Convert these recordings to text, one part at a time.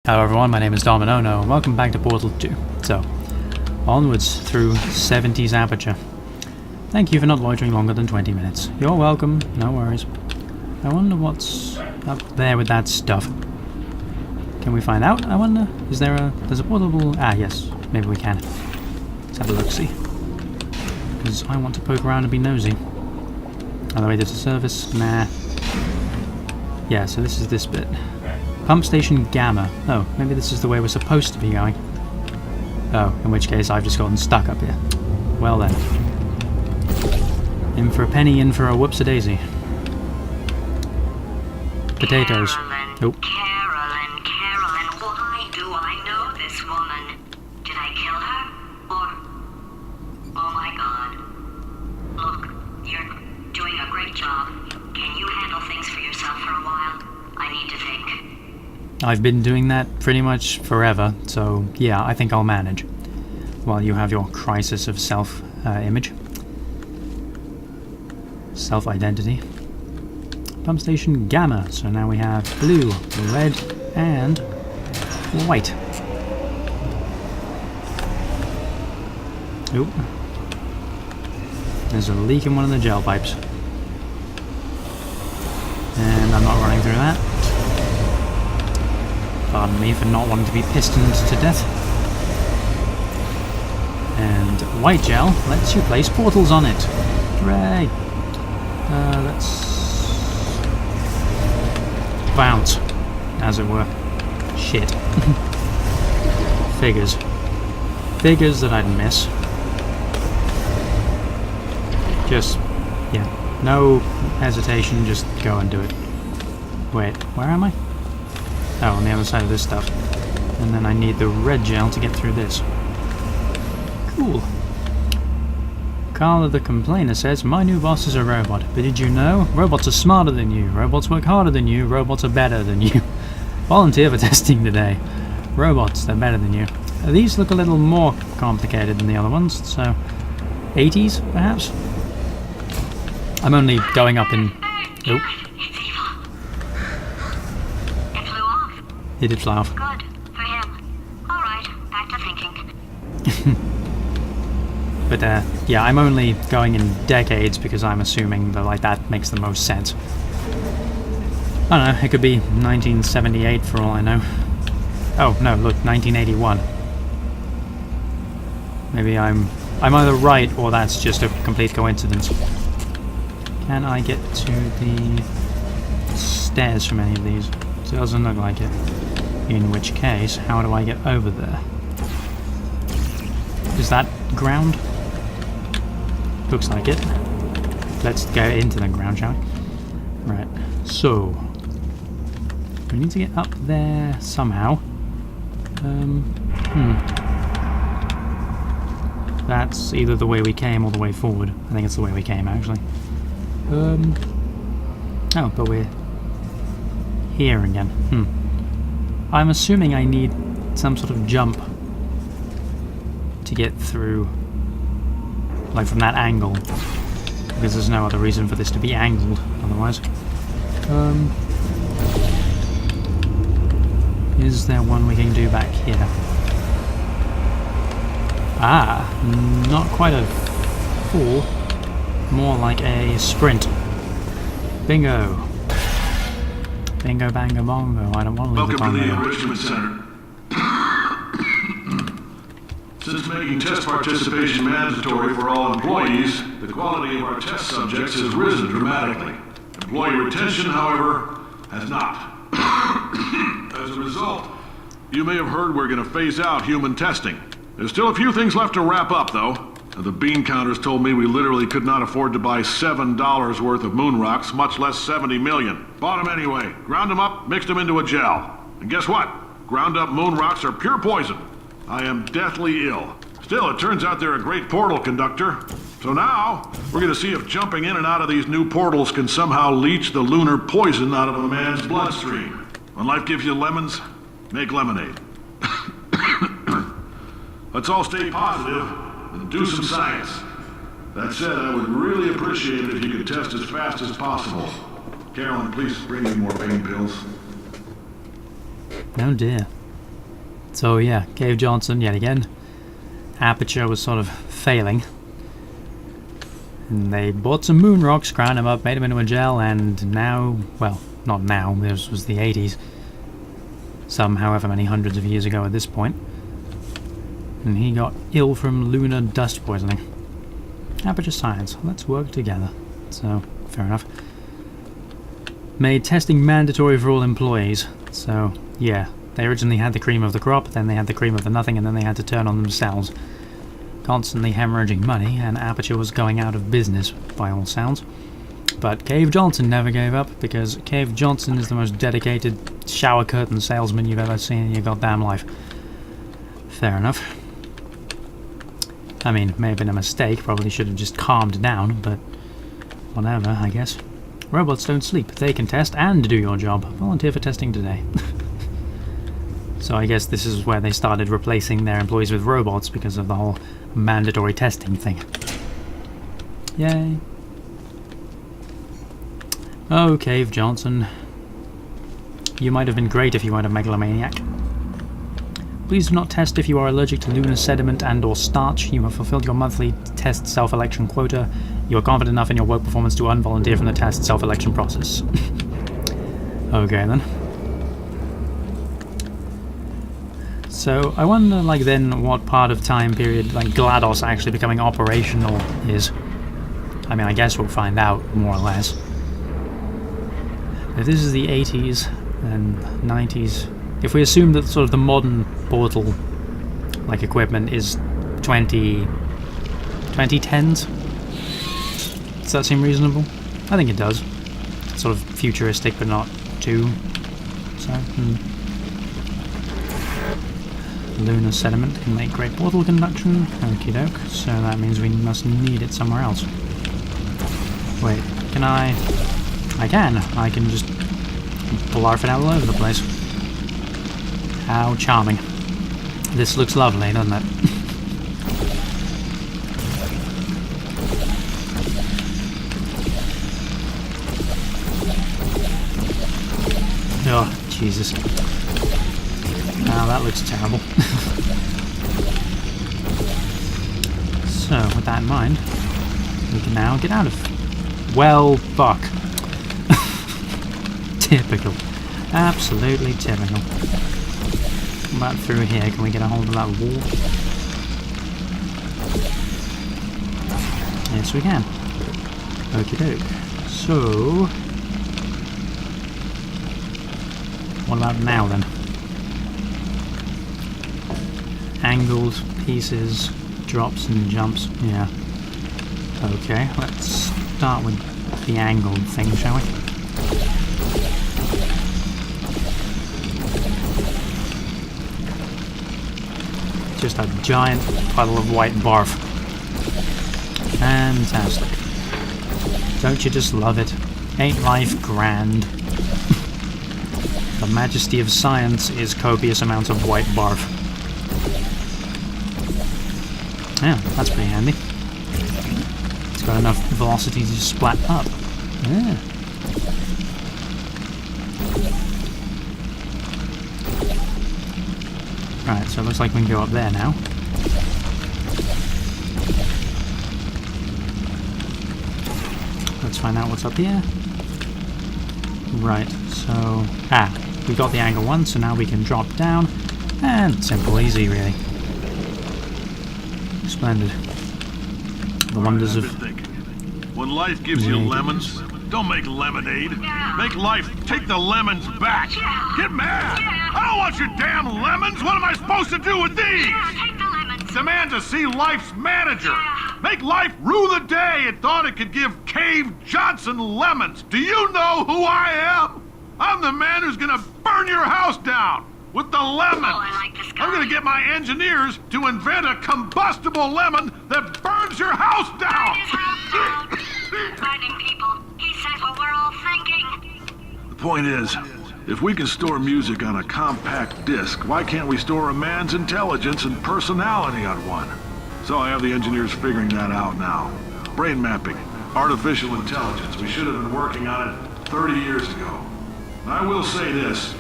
Hello everyone, my name is Dominono, and welcome back to Portal 2. So, onwards through 70's Aperture. Thank you for not loitering longer than 20 minutes. You're welcome, no worries. I wonder what's up there with that stuff. Can we find out, I wonder? Is there there's a portable... Ah, yes, maybe we can. Let's have a look-see. Because I want to poke around and be nosy. Other way to the surface? Nah. Yeah, so this is this bit. Pump station Gamma. Oh, maybe this is the way we're supposed to be going. Oh, in which case I've just gotten stuck up here. Well then. In for a penny, in for a whoops-a-daisy. Potatoes. Nope. Carolyn, why do I know this woman? Did I kill her? Or... Oh my god. Look, you're doing a great job. Can you handle things for yourself for a while? I need to think. I've been doing that pretty much forever, so yeah, I think I'll manage. While you have your crisis of self-image. Self-identity. Pump station Gamma, so now we have blue, red, and white. Oop. There's a leak in one of the gel pipes. And I'm not running through that. Pardon me for not wanting to be pistoned to death. And white gel lets you place portals on it. Hooray! Let's bounce, as it were. Shit. Figures. Figures that I'd miss. Just, yeah, no hesitation, just go and do it. Wait, where am I? Oh, on the other side of this stuff. And then I need the red gel to get through this. Cool. Carla the Complainer says, my new boss is a robot, but did you know? Robots are smarter than you, robots work harder than you, robots are better than you. Volunteer for testing today. Robots, they're better than you. These look a little more complicated than the other ones, so... 80s, perhaps? I'm only going up in... Oh. He did fly off. Good. For him. Alright, back to thinking. But, yeah, I'm only going in decades because I'm assuming that, like, that makes the most sense. I don't know, it could be 1978 for all I know. Oh, no, look, 1981. Maybe I'm either right or that's just a complete coincidence. Can I get to the stairs from any of these? Doesn't look like it. In which case, how do I get over there? Is that ground? Looks like it. Let's go into the ground, shall we? Right, so... we need to get up there somehow. That's either the way we came or the way forward. I think it's the way we came, actually. Oh, but we're... here again. I'm assuming I need some sort of jump to get through, like from that angle, because there's no other reason for this to be angled otherwise. Is there one we can do back here? Ah, not quite a fall, more like a sprint. Bingo. Bingo, bango, bongo. I don't want to leave the Welcome to the bongo. Enrichment Center. Since making test participation mandatory for all employees, the quality of our test subjects has risen dramatically. Employee retention, however, has not. As a result, you may have heard we're going to phase out human testing. There's still a few things left to wrap up, though. The bean counters told me we literally could not afford to buy $7 worth of moon rocks, much less 70 million. Bought them anyway. Ground them up, mixed them into a gel. And guess what? Ground up moon rocks are pure poison. I am deathly ill. Still, it turns out they're a great portal conductor. So now, we're going to see if jumping in and out of these new portals can somehow leach the lunar poison out of a man's bloodstream. When life gives you lemons, make lemonade. Let's all stay positive and do some science. That said, I would really appreciate it if you could test as fast as possible. Carolyn, please bring me more pain pills. Oh dear. So yeah, Cave Johnson yet again. Aperture was sort of failing. And they bought some moon rocks, ground them up, made them into a gel, and now, well, not now, this was the 80s. Some however many hundreds of years ago at this point. And he got ill from lunar dust poisoning. Aperture science, let's work together. So, fair enough. Made testing mandatory for all employees. So, yeah, they originally had the cream of the crop, then they had the cream of the nothing, and then they had to turn on themselves. Constantly hemorrhaging money, and Aperture was going out of business, by all sounds. But Cave Johnson never gave up, because Cave Johnson is the most dedicated shower curtain salesman you've ever seen in your goddamn life. Fair enough. I mean, may have been a mistake, probably should have just calmed down, but whatever, I guess. Robots don't sleep, they can test and do your job. Volunteer for testing today. So I guess this is where they started replacing their employees with robots because of the whole mandatory testing thing. Yay. Oh, Cave Johnson. You might have been great if you weren't a megalomaniac. Please do not test if you are allergic to lunar sediment and or starch. You have fulfilled your monthly test self-election quota. You are confident enough in your work performance to unvolunteer from the test self-election process. Okay then. So I wonder, like, then what part of time period, like, GLaDOS actually becoming operational is. I mean, I guess we'll find out, more or less. If this is the 80s and 90s, if we assume that sort of the modern portal, like, equipment is 2010s, does that seem reasonable? I think it does. Sort of futuristic, but not too. So, Lunar sediment can make great portal conduction. Okie doke. So that means we must need it somewhere else. Wait, can I? I can. I can just blarf it out all over the place. How charming. This looks lovely, doesn't it? Oh, Jesus. Now that looks terrible. So, with that in mind, we can now get out of... Well, fuck. Typical. Absolutely typical. What about through here? Can we get a hold of that wall? Yes, we can. Okie doke. So... what about now, then? Angles, pieces, drops and jumps. Yeah. Okay, let's start with the angled thing, shall we? Just a giant puddle of white barf. Fantastic. Don't you just love it? Ain't life grand? The majesty of science is copious amounts of white barf. Yeah, that's pretty handy. It's got enough velocity to splat up. Yeah. Right, so it looks like we can go up there now. Let's find out what's up here. Right, so... we got the angle once, so now we can drop down. And simple, easy, really. Splendid. The wonders of... When life gives you lemons, don't make lemonade. Make life take the lemons back. Get mad! I don't want your damn lemons! What am I supposed to do with these? Take the lemons. Demand to see life's manager. Make life rue the day it thought it could give Cave Johnson lemons. Do you know who I am? I'm the man who's gonna burn your house down with the lemons. Oh, I like this guy. I'm gonna get my engineers to invent a combustible lemon that burns your house down. Burn his house down. Burning people. He says what we're all thinking. The point is, if we can store music on a compact disc, why can't we store a man's intelligence and personality on one? So I have the engineers figuring that out now. Brain mapping, artificial intelligence. We should have been working on it 30 years ago. And I will say this,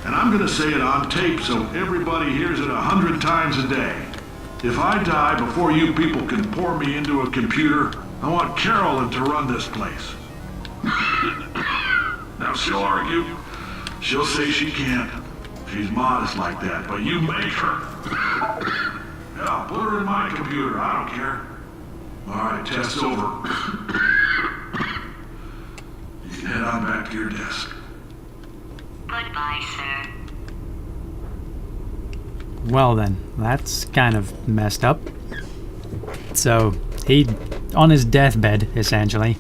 And I'm gonna say it on tape so everybody hears it 100 times a day. If I die before you people can pour me into a computer, I want Carolyn to run this place. Now she'll argue. She'll say she can't. She's modest like that, but you make her. Yeah, put her in my computer, I don't care. Alright, test's over. You can head on back to your desk. Goodbye, sir. Well then, that's kind of messed up. So, he, on his deathbed, essentially,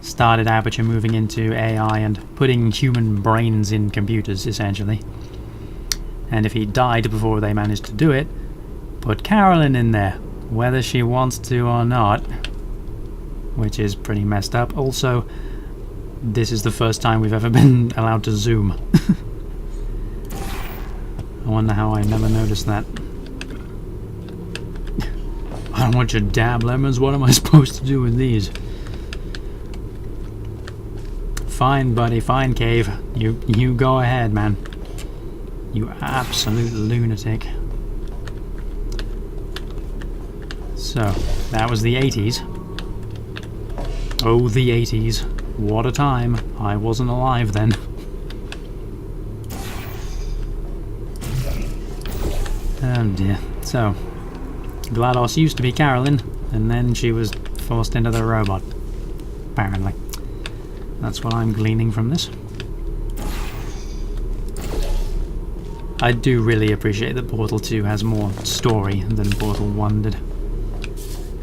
started Aperture moving into AI and putting human brains in computers, essentially. And if he died before they managed to do it, put Carolyn in there, whether she wants to or not, which is pretty messed up. Also, this is the first time we've ever been allowed to zoom. I wonder how I never noticed that. I don't want your dab lemons, what am I supposed to do with these? Fine, buddy, fine, Cave. You go ahead, man. You absolute lunatic. So, that was the 80s. Oh, the 80s. What a time. I wasn't alive then. Oh dear. So, GLaDOS used to be Carolyn, and then she was forced into the robot. Apparently. That's what I'm gleaning from this. I do really appreciate that Portal 2 has more story than Portal 1 did.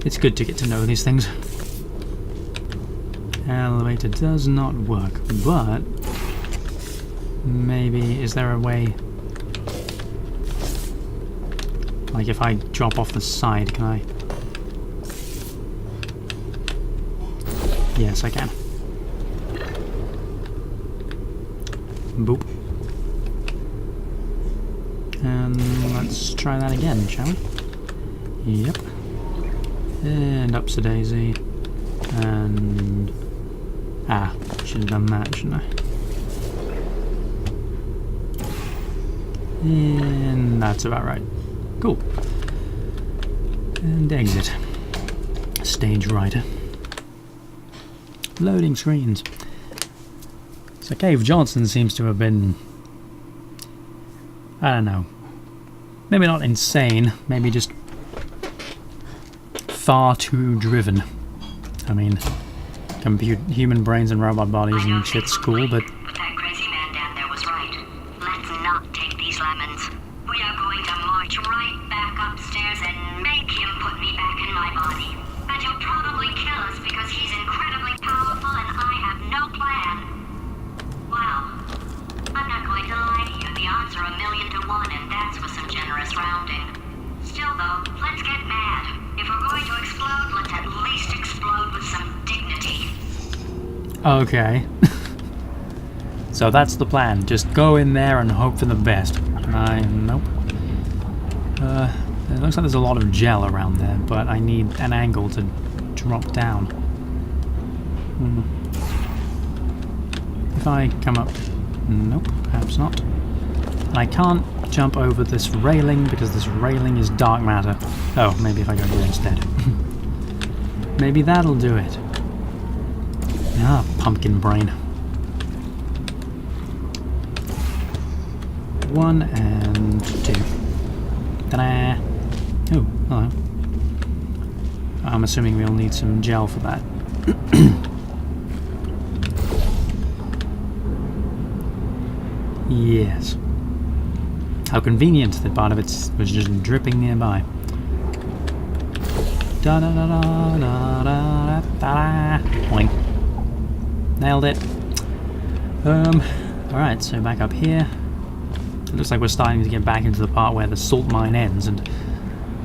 It's good to get to know these things. Elevator does not work, but maybe, is there a way, like if I drop off the side, can I? Yes, I can. Boop. And let's try that again, shall we? Yep. And upsy daisy. And... ah, should have done that, shouldn't I? And that's about right. Cool. And exit. Stage right. Loading screens. So Cave Johnson seems to have been... I don't know. Maybe not insane, maybe just far too driven. I mean, human brains and robot bodies and shit's cool, but... That crazy man down there was right. Let's not take these lemons. We are going to march right back upstairs and make him put me back in my body. And he'll probably kill us because he's incredibly powerful and I have no plan. Well, I'm not going to lie to you. The odds are 1,000,000 to 1, and that's with some generous rounding. Still, though, let's get mad. If we're going to explode, let's at least explode with some dignity. Okay. So that's the plan. Just go in there and hope for the best. Nope. It looks like there's a lot of gel around there, but I need an angle to drop down. If I come up... nope, perhaps not. I can't jump over this railing because this railing is dark matter. Oh, maybe if I go here instead. Maybe that'll do it. Ah, pumpkin brain. 1 and 2. Ta-da! Oh, hello. I'm assuming we'll need some gel for that. Yes. How convenient that part of it was just dripping nearby. Da da da da da da da da. Boing. Nailed it. Alright, so back up here. It looks like we're starting to get back into the part where the salt mine ends and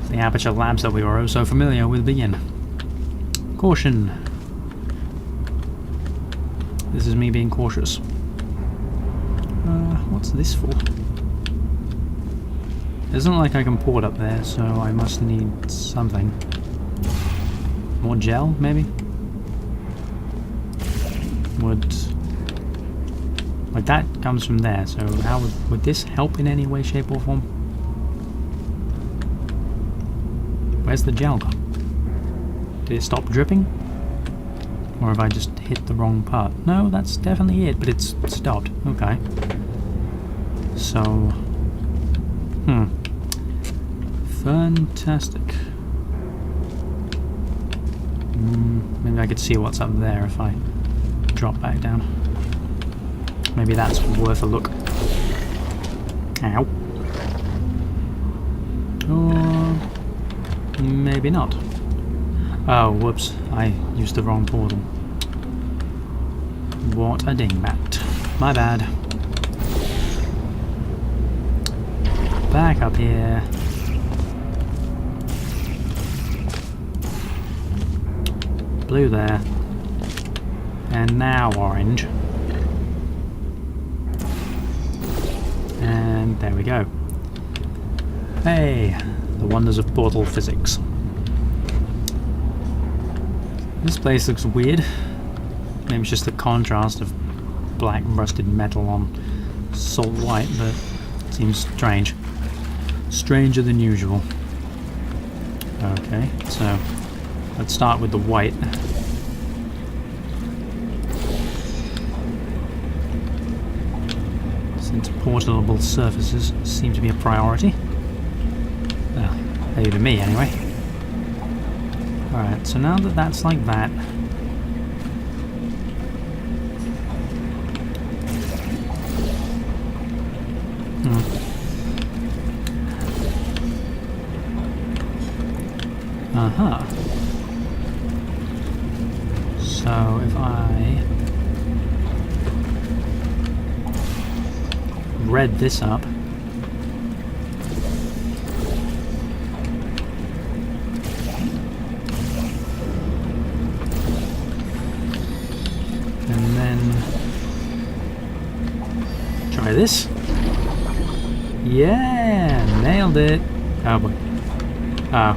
the Aperture labs that we were oh so familiar with begin. Caution. This is me being cautious. What's this for? It doesn't look like I can port up there, so I must need something. More gel, maybe? Would Like that comes from there, so how would this help in any way, shape or form? Where's the gel gone? Did it stop dripping? Or have I just hit the wrong part? No, that's definitely it, but it's stopped. Okay. So... Fantastic. Maybe I could see what's up there if I drop back down. Maybe that's worth a look. Ow. Or maybe not. Oh, whoops. I used the wrong portal. What a dingbat. My bad. Back up here. Blue there. And now orange. And there we go. Hey, the wonders of portal physics. This place looks weird. Maybe it's just the contrast of black rusted metal on salt white, but it seems strange. Stranger than usual. Okay, so let's start with the white. Since portable surfaces seem to be a priority. Well, they do to me anyway. Alright, so now that that's like that, so if I read this up, and then try this. Yeah, nailed it. Oh boy. Oh.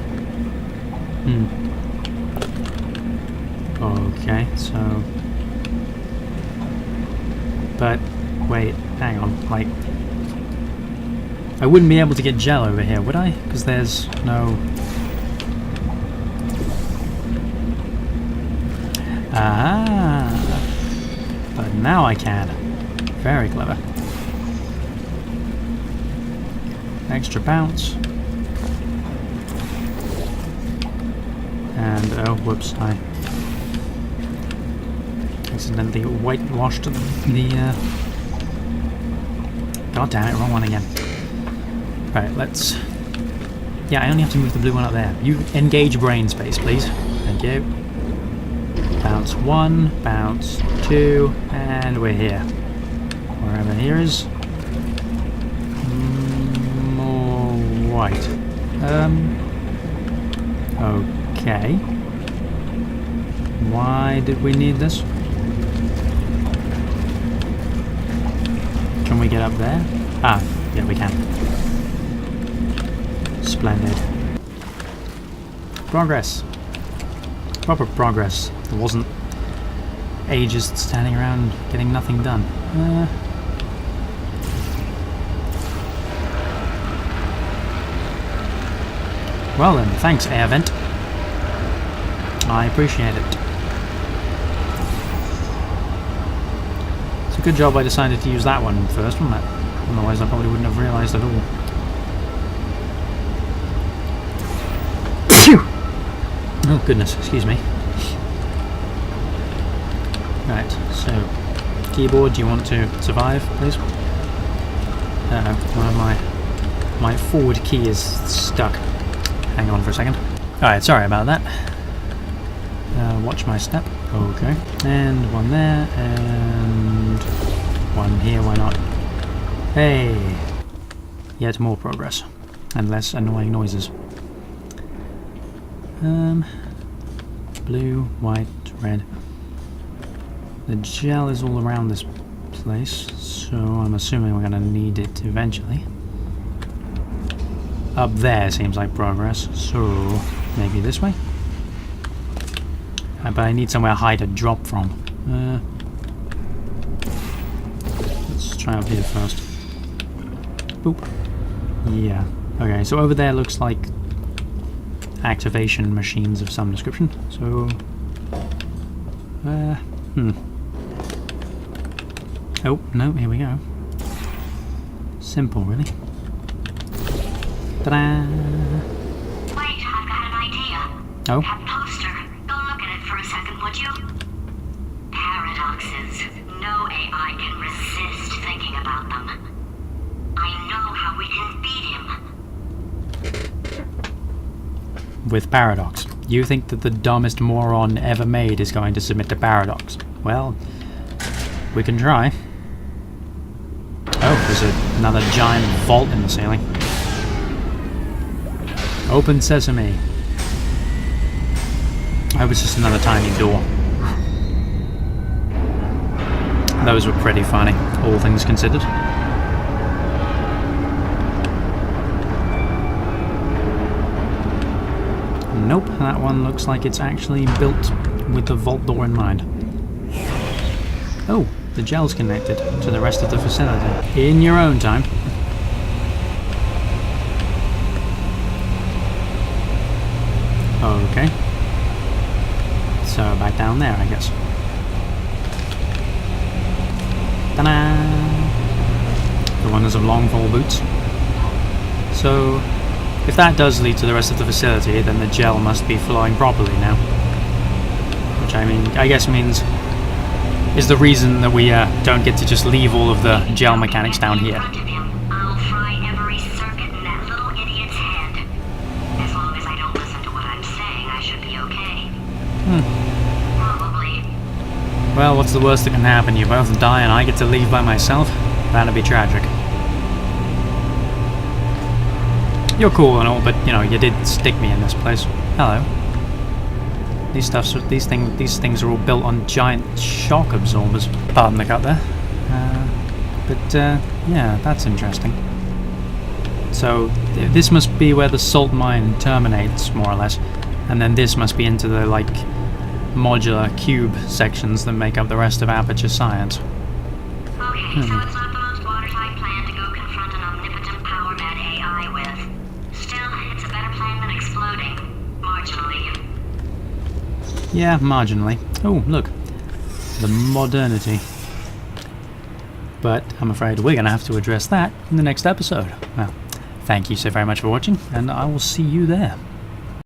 Okay, so... But, wait, hang on, like... I wouldn't be able to get gel over here, would I? Because there's no... Ah! But now I can. Very clever. Extra bounce. And, oh, whoops, I accidentally whitewashed the, God damn it, wrong one again. Right, let's... Yeah, I only have to move the blue one up there. You engage brain space, please. Thank you. Bounce 1, bounce 2, and we're here. Wherever here is. More white. Okay. Why did we need this? Can we get up there? Ah, yeah, we can. Splendid. Progress. Proper progress. There wasn't ages standing around getting nothing done. Well then, thanks, air vent. I appreciate it. It's a good job I decided to use that one first, wasn't it? Otherwise I probably wouldn't have realised at all. Phew! Oh goodness, excuse me. Right, so keyboard, do you want to survive, please? One of my forward key is stuck. Hang on for a second. Alright, sorry about that. Watch my step. Okay. And one there, and one here, why not? Hey! Yet more progress. And less annoying noises. Blue, white, red. The gel is all around this place, so I'm assuming we're going to need it eventually. Up there seems like progress, so maybe this way? But I need somewhere high to drop from. try up here first. Boop. Yeah. Okay, so over there looks like activation machines of some description. So... Oh, no, here we go. Simple, really. Ta-da! Wait, I've got an idea. Oh? That poster. Go look at it for a second, would you? Paradoxes. No AI can resist thinking about them. I know how we can beat him. With Paradox. You think that the dumbest moron ever made is going to submit to Paradox? Well, we can try. Oh, there's another giant vault in the ceiling. Open sesame. I hope it's just another tiny door. Those were pretty funny, all things considered. Nope, that one looks like it's actually built with the vault door in mind. Oh, the gel's connected to the rest of the facility. In your own time. Okay. So back down there, I guess. Ta-da! The runners of long fall boots. So, if that does lead to the rest of the facility, then the gel must be flowing properly now. Which I guess means is the reason that we don't get to just leave all of the gel mechanics down here. I'll fry every circuit in that little idiot's head. As long as I don't listen to what I'm saying, I should be okay. Probably. Well, what's the worst that can happen? You both die and I get to leave by myself? That'd be tragic. You're cool and all, but you know, you did stick me in this place. Hello. These things are all built on giant shock absorbers. Pardon the cut there. Yeah, that's interesting. So, this must be where the salt mine terminates, more or less. And then this must be into the, like, modular cube sections that make up the rest of Aperture Science. Okay, so it's not the most watertight plan to go confront an omnipotent power-mad AI with. Still, it's a better plan than exploding. Marginally. Yeah, marginally. Oh, look. The modernity. But I'm afraid we're going to have to address that in the next episode. Well, thank you so very much for watching, and I will see you there.